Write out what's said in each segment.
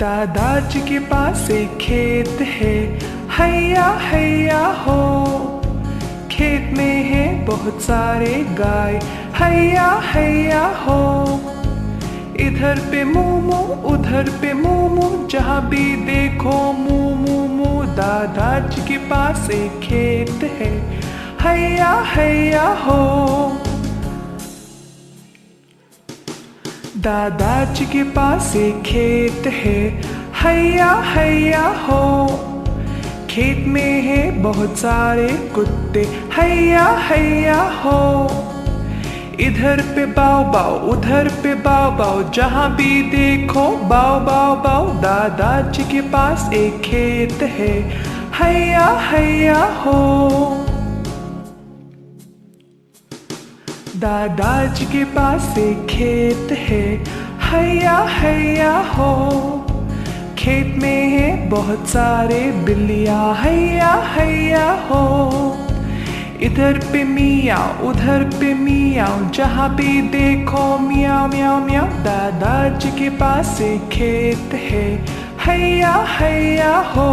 दादा जी के पास एक खेत है, हैया हैया हो। खेत में है बहुत सारे गाय, हैया हैया हो। इधर पे मूमू उधर पे मूमू, जहाँ भी देखो मूमू मू। दादा जी के पास एक खेत है, हैया हैया हो। दादा जी के पास एक खेत है, हैया हैया हो। खेत में है बहुत सारे कुत्ते, हैया हैया हो। इधर पे बाव बाव उधर पे बाव बाव, जहाँ भी देखो बाव बाव बाव। दादा जी के पास एक खेत है, हैया हैया हो। दादा जी के पास एक खेत है, हैया हैया हो। खेत में है बहुत सारे बिल्लियाँ, हैया हैया हो। इधर पे मियाँ उधर पे मियाँ, जहाँ भी देखो मियाँ मियाँ मियाँ। दादा जी के पास एक खेत है, हैया हैया हो।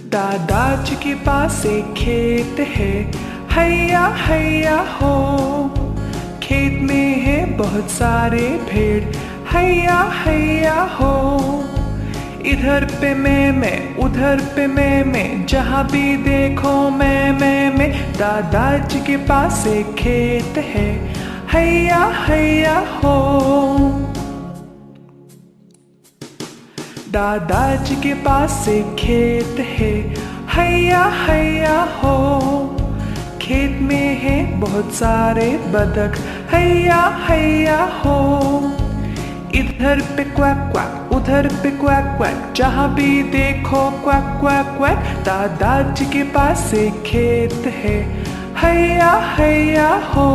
दादा जी के पास एक खेत है, हैया हैया हो। खेत में है बहुत सारे भेड़, हैया हैया हो। इधर पे मैं उधर पे मैं, जहाँ भी देखो मैं। दादा जी के पास एक खेत है, हैया हैया हो। दादा जी के पास एक खेत है, हैया हैया हो। खेत में है बहुत सारे बतख, हैया हैया हो। इधर पे क्वैक क्वैक उधर पे क्वैक क्वैक, जहाँ भी देखो क्वैक क्वैक क्वैक। दादा जी के पास एक खेत है, हैया हैया हो।